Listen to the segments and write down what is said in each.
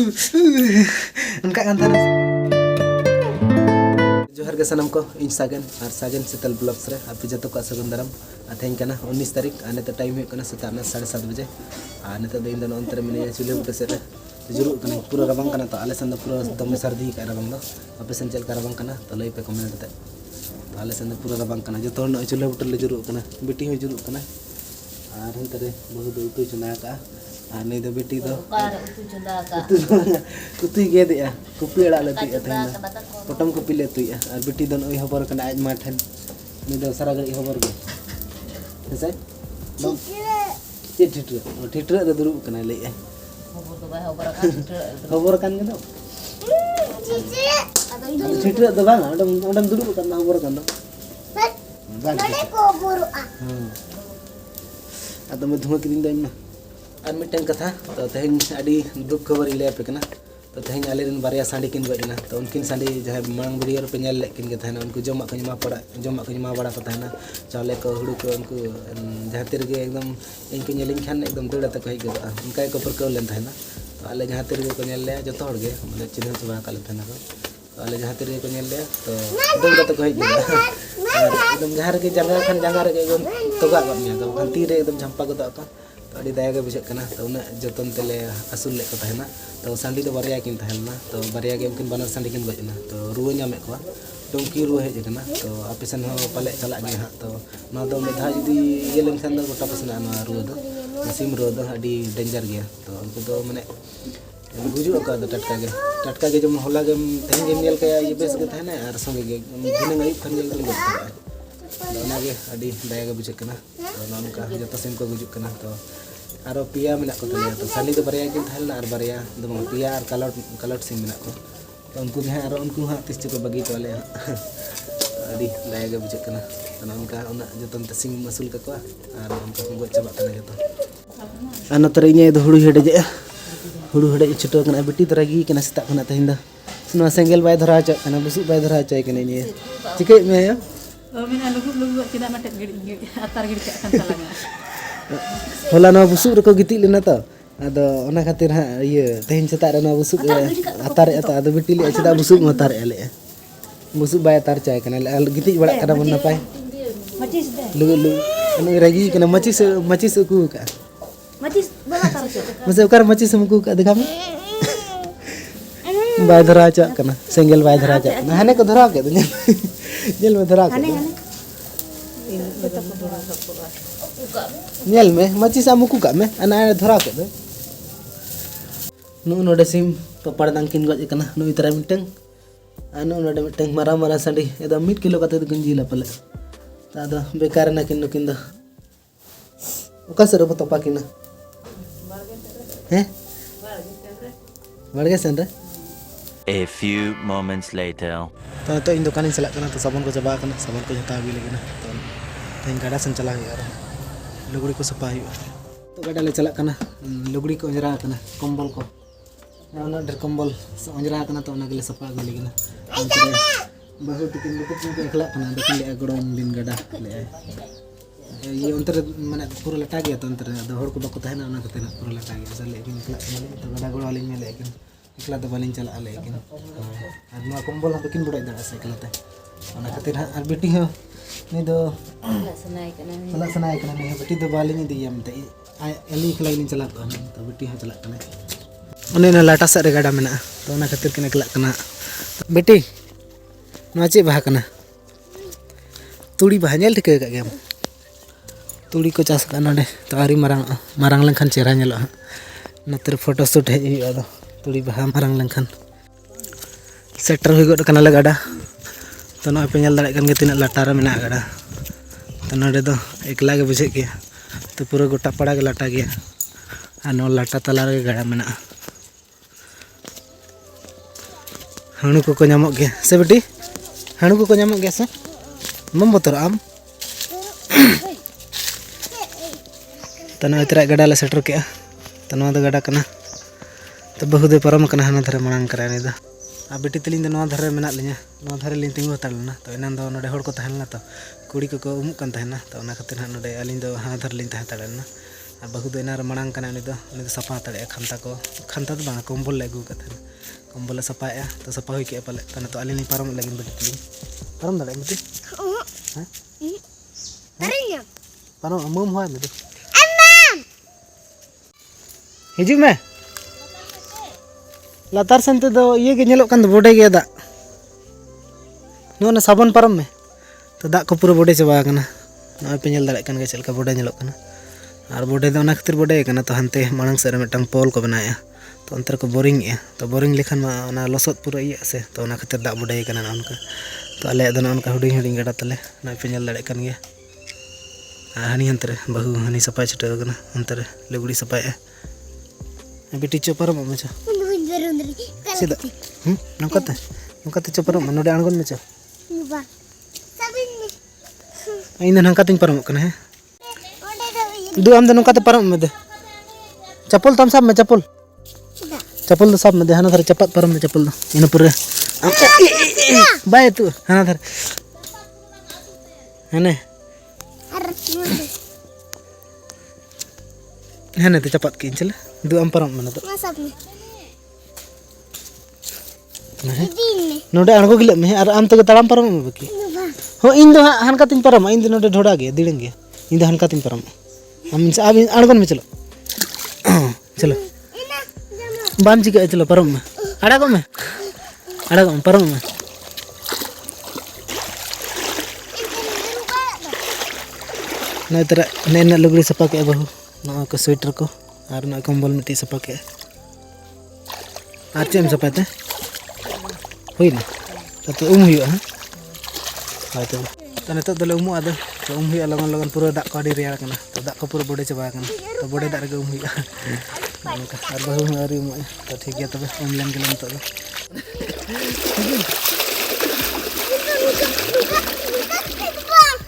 Angkat kan tanah. Johar ke sanam ko इन सागन और सागन सेतल blogs रे आप जतो को सगुन दाराम अथेन कना 19 तारीख आने तो टाइम है कना सेता 7:30 बजे आने तो दिन दन अंतर मिने चुले उठे से जुरु कना पूरा रबंग कना तो आले सन पूरा दम सर्दी का रबंग दो आपे सन चल का रबंग कना तो लई पे कमेंट ते तो आले सन पूरा रबंग कना जतो न चुले उठे ले जुरु कना बेटी हो जुरु कना और हंतरे बहुत उतु चुना का आने तो बेटी तो कुतुई के दे कुपी अड़ा लेती अथेन पटम कुपी लेती और बेटी दन ओई खबर कना आज माठन नि दो सारा गई खबर के हेसे ठिठरे रे दुरु कना ले खबर kan gitu ठिठरे तो bang ondam दुरु कना खबर kan दो atau मैं धुआं किरिंग दाइन ना और मिटन कथा तो तेहन अड़ी दुख खबर इले पे कना तो तेहन आलेरन बारिया सांडी किन गइना तो उनकिन सांडी जहां मांग वीडियो पे नेल लेकिन के थाना उनको जमा को जमा बड़ा को थाना चावले को हुड़ू को उनको जहां तिर के एकदम इनके नेलिन खान एकदम दौड़ा तक कहि गता उनका को पर को लेन थाना तो आले जहां तिर को नेल ले जतो हड़ गे माने चिन्ह चबा का ले थाना को तो आले जहां तिर को नेल ले तो दौड़ा तक कहि गता एकदम जहां के जगह खान जगह रे एकदम तोगा गत मिया तो खान रे एकदम झंपा गता का तो अड़ी दाया के बुझे कना तो उना जतन तेले असुल ले को थाना तो सांडी तो बारिया किन थाना तो बारिया के उनकिन बानर सांडी किन गजना तो रुवा ᱧᱟᱢᱮ ᱠᱚᱣᱟ डोंकी रुवा हेज कना तो आपेसन हो पाले चला गे हां तो ना दो मेधा जदी ये लेन खान दो गोटा पसना ना रुवा दो सिम रुवा दो अड़ी डेंजर गया तो उनको तो माने गुजु का दो टटका के जम होला के तेन के नेल के ये बेस के थाना और संगे के दिन गई खन एकदम गोटा तो ना के अड़ी दाया के बुझे कना तो ननका जतो सिम को गुजु कना तो आरो पिया मेना को तले तो साली तो बारिया किन थालना और बारिया दो पिया और कलट सिम मेना को तो उनको भी आरो उनको हां तिस को बगी तो ले अड़ी दाया के बुझे कना तो ननका उना जतन ते सिम मसूल का को और उनको को चबा कना जतो अन तरिnye दो हुडू हेडे छुटो कना बेटी तरगी कना सेता कना तहिन दा सुना सेंगेल बाय धरा च कना बुसु बाय धरा च कना नि चिके मे या mina lugu cina matet gidi atar gidi kan salanga होला ना बुसुक रको गिति लेना तो आदो ओना खातिर हा ये तेहन सेता रे ना बुसुक अतार एता आदो बेटी ले सेता बुसुक मतार एले बुसुक बाय अतार चाय कना गिति बड़ा कना बन नापाय macis deh लुगु अनु रगी कना मचिस को का macis bala tar cho मसे ओकर मचिस हमको का देखा में बाय धरा चा कना सेंगेल बाय धरा चा हाने को धरा के जेल में धरा के नेल में मचिस आमुकु का में अना धरा के दे नु नोडे सिम पपड़ दांकिन गज कना नु इतरा मिटंग अनु नोडे मिटंग मारा सांडी एकदम 1 किलो कते गंजी ला पले तादा बेकार ना किन नुकिन द ओका सर बतपा किना हैं बाड़गे सेन रे A few moments later. तो इन दुकान चला कना तो साबुन को चबा कना साबुन को जता भी लेकिन तो तेन गाड़ा सन चला गया लुगड़ी को सफा हुआ तो गाड़ा ले चला कना लुगड़ी को अंजरा कना कंबल को ना डर कंबल अंजरा कना तो के सफा भी लेकिन बहुत टिकिन को एकला कना देखिन ले गड़ोन दिन गाड़ा ले ये अंतर माने पूरा लटा गया तो अंतर हड़ को बको तहना ना कते पूरा लटा गया सर लेकिन एकला तो गाड़ा गड़ो वाली में लेकिन एकला तो बालिन चला लेकिन आज मा कंबल हम किन बड़ाई दड़ा से एकला ते ओना खातिर और बेटी हो नि दो चला सनाय कना ने बेटी दो बालिन दिया मते एली एकला लिन चला तो बेटी हो चला कना ओने ना लाटा सा रे गाड़ा मेना तो ओना खातिर किन एकला कना बेटी नो चे बहा कना तुड़ी बहा नेल ठिके का गेम तुड़ी को चास कना ने तो आरी मारांग लंखन चेहरा नेलो नतर फोटो शूट हे दो तुड़ी बहा मारांग लंखन सेटर हुई गड कना ले गाड़ा तो नो पे नेल दाड़े कन गे तिना लाटा रे मेना गाड़ा तो नडे दो एकला गे बुझे गया तो पूरा गोटा पड़ा के लाटा गया आ नो लाटा तला रे गाड़ा मेना हणु को ᱧᱟᱢᱚᱜ गया से बेटी हणु को ᱧᱟᱢᱚᱜ गया से मम बतर आम तो नो इतरा गाड़ा ले सेटर के तो नो दो गाड़ा कना तो बहु दे परम कना हना धरे मांग करा ने दा आ बेटी तलिन नो धरे मेना लिया नो धरे लिन तिंगु हतालना तो एनान दो नडे हड़ को तहलना तो कुड़ी को उमुक कन तहना तो ओना खातिर नडे अलिन दो हना धरे लिन तहतालना और बहु दो एना मांग कना उनी दो सफा तड़े खांता तो बांगा कम्बल ले अगू कथा कम्बल ले सफाया तो सफा हुई के पाले तो अली नहीं पारम लगिन बेटी तुली पारम दाड़े बेटी हां पारम मुम होय बेटी हिजू में लातार सेंते दो ये के नेलो कान बोडे गे दा नो साबन पारम में तो दा को पूरा बोडे चबा कना ना पे नेल दाड़े कान गे चलका बोडे नेलो कना और बोडे दो ना खातिर बोडे कना तो हनते मांग से मिटंग पोल को बनाया तो अंतर को बोरिंग ए तो बोरिंग लेखन मा ना लसत पूरा इया से तो ना खातिर दा बोडे कना ना उनका तो अले दो ना उनका हुडिंग हुडिंग गडा तले ना पे नेल दाड़े कान गे हानी अंतर बहु हानी सफाई छटे कना अंतर लुगड़ी सफाई बेटी चोपर मचा सीधा नौकाते चोपर नोडे आंगन में चा इन नौकाते परम कना है दु आम नौकाते परम में दे चप्पल तम सब में चप्पल दो सब में दे हाना धर चपत परम में चप्पल दो इन पूरे बाय तू हाना धर हने हने ते चपत की चले दु आम परम में तो नोडे आंगो गिले में और आम तो तड़ाम परम में बाकी हो इन दो हनका तीन परम इन दो नोडे ढोड़ा गे दिड़ेंगे इन दो हनका तीन परम हम आंगन में चलो चलो बाम चिका चलो परम में अड़ागो में परम में ना तरह नैना लुगड़ी सफा के बहु ना को स्वेटर को और ना कंबल मिट्टी सफा के और चेम सफाते हुई ना तो हुआ हाँ तो नित दले उमु आदो तो हुआ लगन लगन पूरा दाग को आड़ी रेयार कना तो दाग को पूरा बोडे चबा कना तो बोडे दाग रे हुआ और बहु आरी उमु तो ठीक है तबे उम लेन गेलन तो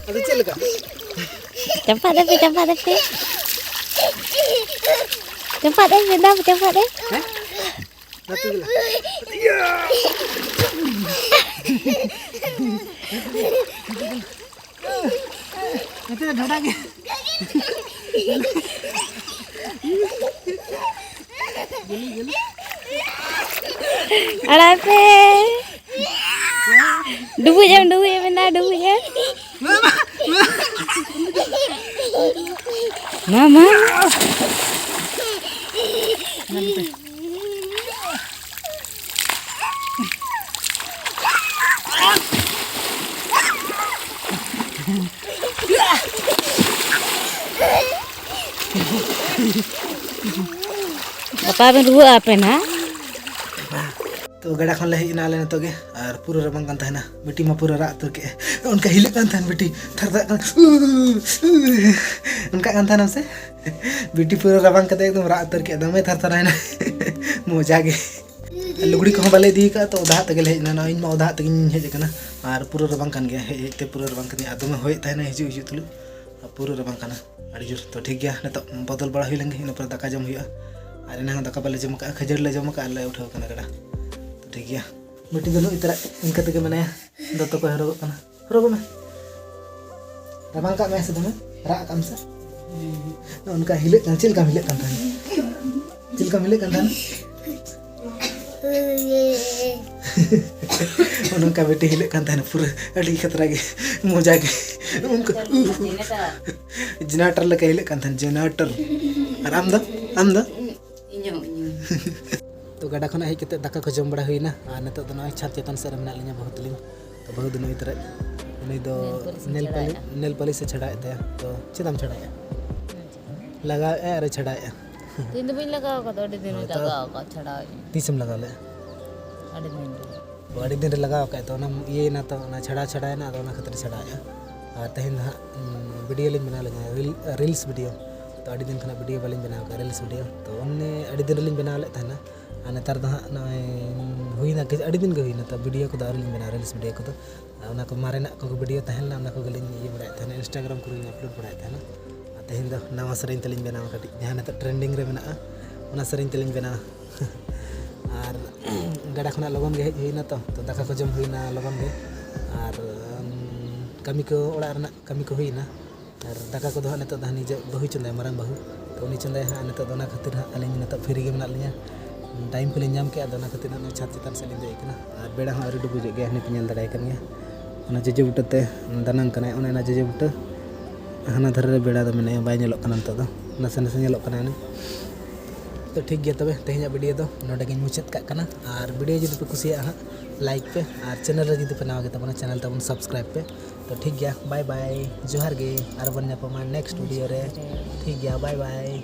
अरे चल का cepat deh cepat deh Natu gila iya itu dah dah ke gili Alape dubu ya benar dubu ya mama Bapak berdua apa na? तो गड़ा खन ले हेजना ले नतो गे और पूरा रबंग कान तहना बेटी मा पूरा रात के उनका हिले कान तहन बेटी थरदा कान उनका कान तहना से बेटी पूरा रबंग कते एकदम रात के दमे थरथर है ना मजा गे लुगड़ी को बाले दी का तो उधा तक ले हेजना ना इन मा उधा तक हेज कना और पूरा रबंग कान गे हेते पूरा रबंग कनी आदमे होय तहना हिजु हिजु तुलु पूरा रबंग काना अड़ी जोर तो ठीक गया नतो बदल बड़ा हुई लेंगे इन पर दाका जम हुआ और ना दाका बाले जम का खजर ले जम का ले उठाव कना गड़ा ठीक है बेटी दोनों इतना इनका तक मैंने दत्तो को हरोगो में रबांग का मैं से तुम्हें राग काम से उनका हिले चिल का हिले कंधन उनका बेटी हिले कंधन पूरा अड़ी खतरा के मोजा के उनका जनरेटर लगे हिले कंधन जनरेटर आराम दा तो गड़ा खना हेज कते दाका को जम बड़ा हुईना और नतो तो नय छात चेतन से मेना लिया बहुत लिंग तो बहुत दिन इतरे उनी दो नेल पॉलिश से छड़ाए थे तो चेदम छड़ाया लगा अरे छड़ाया दिन तो बिन लगा का तो दिन लगा का छड़ा तीसम लगा ले अड़ी दिन लगा का तो ना ये ना तो ना छड़ाए ना तो ना खतर छड़ाया और तहन वीडियो लिंग बना लगा रील्स वीडियो तो अड़ी दिन खना वीडियो वाली बना का रील्स वीडियो तो उन्ने अड़ी दिन लिंग बना ले था ना और नेतार दो हुईना अड़ी दिन के हुईना तो वीडियो को दारिल बना रील्स वीडियो को तो मारेना को वीडियो तहना ना को गलिन ये बड़ा था इंस्टाग्राम को अपलोड बड़ा था तेहन दो नवा सरिन तलिन बना कटी जहां नेता ट्रेंडिंग रे मेना उना सरिन तलिन बना और गड़ा खना लगन गे हुईना तो दाका को जम हुईना लगन गे और कमी को ओड़ा रना कमी को हुईना और दाका को दो नेता दहनी जे बहु चंदा मारंग बहु तो उनी चंदाय हाँ नित दोना खातिर हाँ अलिंग नित फ्री गे मेना लिया टाइम को लिंजाम के दोना खातिर हाँ छात चितान से लिंदे इकना और बेड़ा हाँ अरी डुबुजे गया ने पिनल दड़ाय कन गया ओना जेजे बुटते दानंग कना ओना जेजे बुट हाना धरे बेड़ा दो मेने बाय नेलोक कना तो नसे नसे नेलोक कना ने तो ठीक गया तबे तेहना वीडियो दो नोडे गिन मुचाद का कना और वीडियो जदि पे कुसिया हाँ लाइक पे और चैनल रे जदि पे नवा गे तबना चैनल तबन सब्सक्राइब पे तो ठीक गया बाय बाय जोहार गे और बन नेक्स्ट वीडियो रे ठीक गया बाय बाय